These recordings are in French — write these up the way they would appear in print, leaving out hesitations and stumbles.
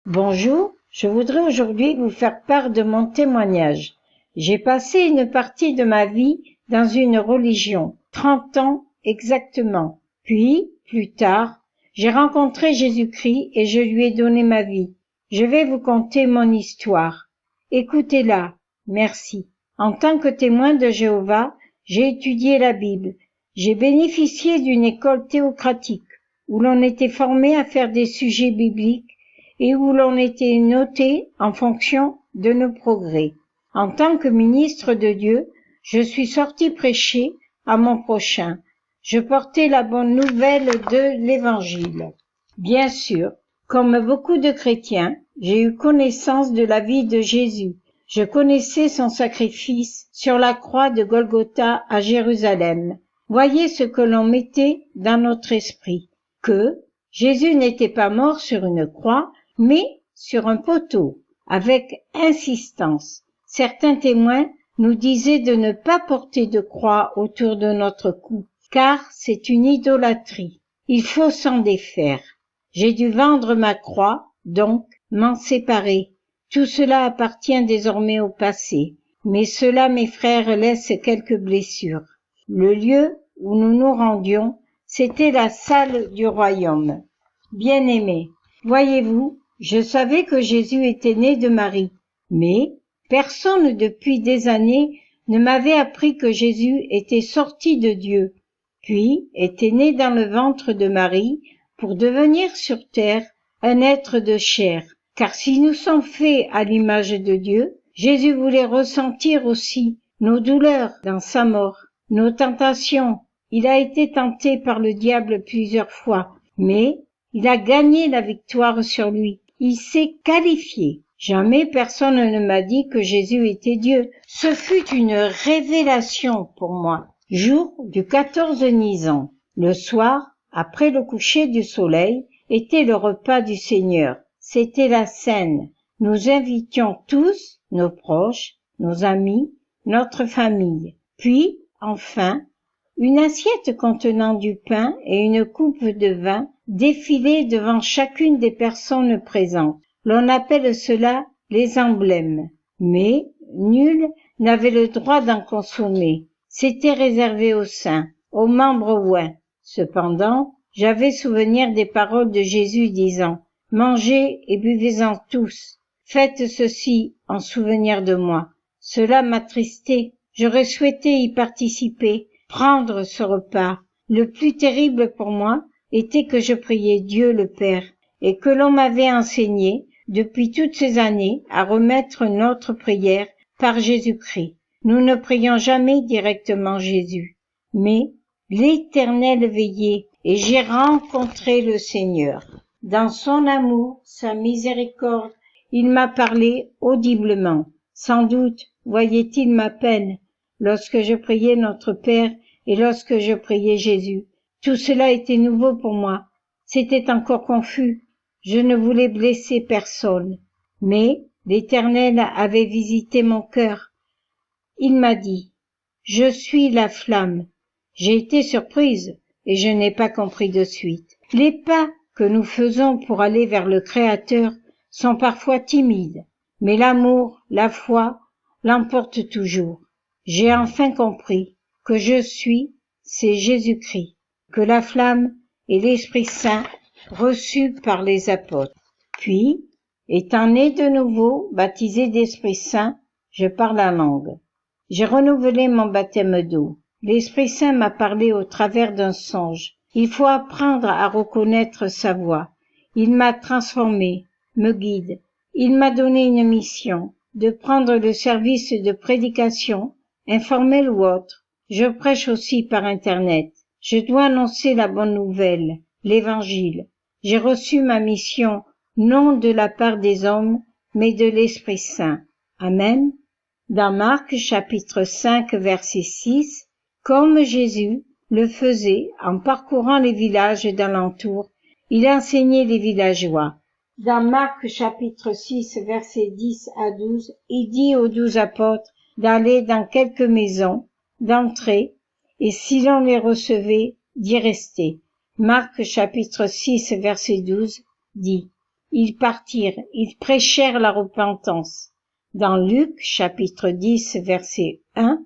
Bonjour, je voudrais aujourd'hui vous faire part de mon témoignage. J'ai passé une partie de ma vie dans une religion, 30 ans exactement. Puis, plus tard, j'ai rencontré Jésus-Christ et je lui ai donné ma vie. Je vais vous conter mon histoire. Écoutez-la. Merci. En tant que témoin de Jéhovah, j'ai étudié la Bible. J'ai bénéficié d'une école théocratique où l'on était formé à faire des sujets bibliques et où l'on était noté en fonction de nos progrès. En tant que ministre de Dieu, je suis sorti prêcher à mon prochain. Je portais la bonne nouvelle de l'Évangile. Bien sûr, comme beaucoup de chrétiens, j'ai eu connaissance de la vie de Jésus. Je connaissais son sacrifice sur la croix de Golgotha à Jérusalem. Voyez ce que l'on mettait dans notre esprit, que Jésus n'était pas mort sur une croix, mais sur un poteau, avec insistance. Certains témoins nous disaient de ne pas porter de croix autour de notre cou, car c'est une idolâtrie. Il faut s'en défaire. J'ai dû vendre ma croix, donc m'en séparer. Tout cela appartient désormais au passé, mais cela, mes frères, laisse quelques blessures. Le lieu où nous nous rendions, c'était la salle du royaume. Bien-aimés, voyez-vous, je savais que Jésus était né de Marie, mais personne depuis des années ne m'avait appris que Jésus était sorti de Dieu, puis était né dans le ventre de Marie pour devenir sur terre un être de chair. Car si nous sommes faits à l'image de Dieu, Jésus voulait ressentir aussi nos douleurs dans sa mort, nos tentations. Il a été tenté par le diable plusieurs fois, mais il a gagné la victoire sur lui. Il s'est qualifié. Jamais personne ne m'a dit que Jésus était Dieu. Ce fut une révélation pour moi. Jour du 14 Nisan, le soir, après le coucher du soleil, était le repas du Seigneur. C'était la scène. Nous invitions tous, nos proches, nos amis, notre famille. Puis, enfin, une assiette contenant du pain et une coupe de vin défilait devant chacune des personnes présentes. L'on appelle cela les emblèmes, mais nul n'avait le droit d'en consommer. C'était réservé aux saints, aux membres oints. Cependant, j'avais souvenir des paroles de Jésus disant « Mangez et buvez-en tous. Faites ceci en souvenir de moi. » Cela m'attristait. J'aurais souhaité y participer, prendre ce repas. Le plus terrible pour moi était que je priais Dieu le Père et que l'on m'avait enseigné depuis toutes ces années à remettre notre prière par Jésus-Christ. Nous ne prions jamais directement Jésus, mais l'Éternel veillait et j'ai rencontré le Seigneur. Dans son amour, sa miséricorde, il m'a parlé audiblement. Sans doute voyait-il ma peine lorsque je priais notre Père et lorsque je priais Jésus. Tout cela était nouveau pour moi. C'était encore confus. Je ne voulais blesser personne. Mais l'Éternel avait visité mon cœur. Il m'a dit, « Je suis la flamme. » J'ai été surprise et je n'ai pas compris de suite. Les pas que nous faisons pour aller vers le Créateur sont parfois timides, mais l'amour, la foi, l'emportent toujours. J'ai enfin compris que je suis, c'est Jésus-Christ, que la flamme est l'Esprit Saint reçu par les apôtres. Puis, étant né de nouveau, baptisé d'Esprit Saint, je parle la langue. J'ai renouvelé mon baptême d'eau. L'Esprit Saint m'a parlé au travers d'un songe. Il faut apprendre à reconnaître sa voix. Il m'a transformé, me guide. Il m'a donné une mission, de prendre le service de prédication, informel ou autre. Je prêche aussi par Internet. Je dois annoncer la bonne nouvelle, l'Évangile. J'ai reçu ma mission, non de la part des hommes, mais de l'Esprit Saint. Amen. Dans Marc chapitre 5 verset 6, comme Jésus le faisait en parcourant les villages d'alentour, il enseignait les villageois. Dans Marc chapitre 6 verset 10 à 12, il dit aux 12 apôtres d'aller dans quelques maisons, d'entrer, et si l'on les recevait, d'y rester. Marc chapitre 6 verset 12 dit, ils partirent, ils prêchèrent la repentance. Dans Luc, chapitre 10, verset 1,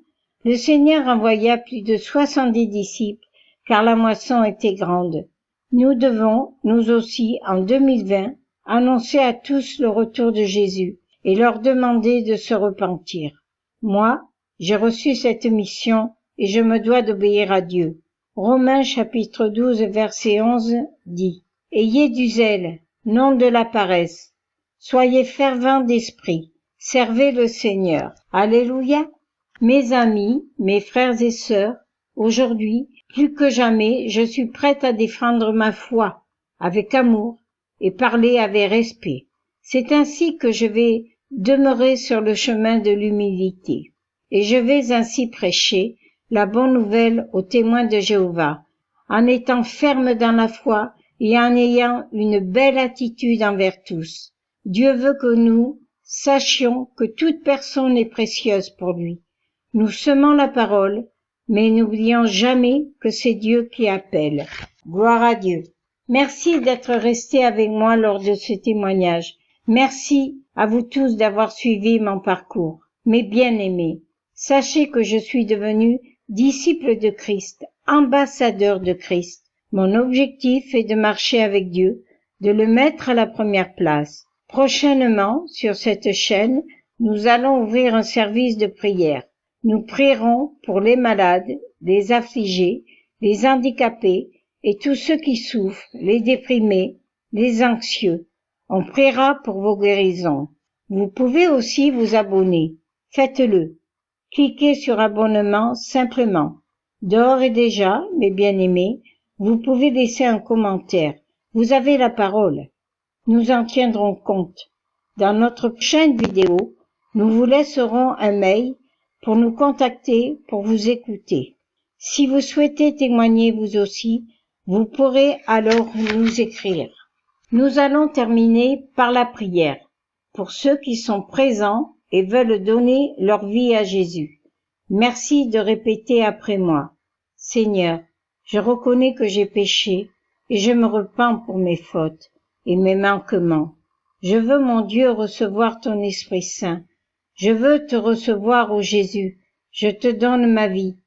le Seigneur envoya plus de 70 disciples, car la moisson était grande. Nous devons, nous aussi, en 2020, annoncer à tous le retour de Jésus et leur demander de se repentir. Moi, j'ai reçu cette mission et je me dois d'obéir à Dieu. Romains chapitre 12 verset 11 dit « Ayez du zèle, non de la paresse. Soyez fervents d'esprit. Servez le Seigneur. » Alléluia. Mes amis, mes frères et sœurs, aujourd'hui, plus que jamais, je suis prête à défendre ma foi avec amour et parler avec respect. C'est ainsi que je vais demeurer sur le chemin de l'humilité. Et je vais ainsi prêcher la bonne nouvelle aux témoins de Jéhovah, en étant ferme dans la foi et en ayant une belle attitude envers tous. Dieu veut que nous sachions que toute personne est précieuse pour lui. Nous semons la parole, mais n'oublions jamais que c'est Dieu qui appelle. Gloire à Dieu. Merci d'être restés avec moi lors de ce témoignage. Merci à vous tous d'avoir suivi mon parcours. Mes bien-aimés, sachez que je suis devenu disciple de Christ, ambassadeur de Christ. Mon objectif est de marcher avec Dieu, de le mettre à la première place. Prochainement, sur cette chaîne, nous allons ouvrir un service de prière. Nous prierons pour les malades, les affligés, les handicapés et tous ceux qui souffrent, les déprimés, les anxieux. On priera pour vos guérisons. Vous pouvez aussi vous abonner. Faites-le. Cliquez sur abonnement simplement. D'ores et déjà, mes bien-aimés, vous pouvez laisser un commentaire. Vous avez la parole. Nous en tiendrons compte. Dans notre prochaine vidéo, nous vous laisserons un mail pour nous contacter, pour vous écouter. Si vous souhaitez témoigner vous aussi, vous pourrez alors nous écrire. Nous allons terminer par la prière. Pour ceux qui sont présents et veulent donner leur vie à Jésus. Merci de répéter après moi. Seigneur, je reconnais que j'ai péché et je me repens pour mes fautes et mes manquements. Je veux, mon Dieu, recevoir ton Esprit Saint. Je veux te recevoir, ô Jésus. Je te donne ma vie.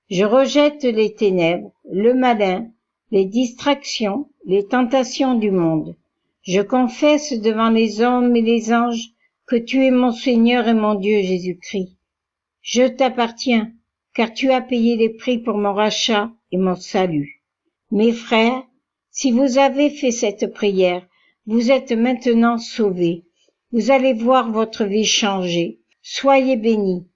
Je rejette les ténèbres, le malin, les distractions, les tentations du monde. Je confesse devant les hommes et les anges que tu es mon Seigneur et mon Dieu Jésus-Christ. Je t'appartiens, car tu as payé les prix pour mon rachat et mon salut. Mes frères, si vous avez fait cette prière, vous êtes maintenant sauvés. Vous allez voir votre vie changer. Soyez bénis.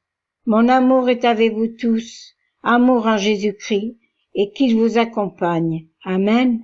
Mon amour est avec vous tous, amour en Jésus-Christ, et qu'il vous accompagne. Amen.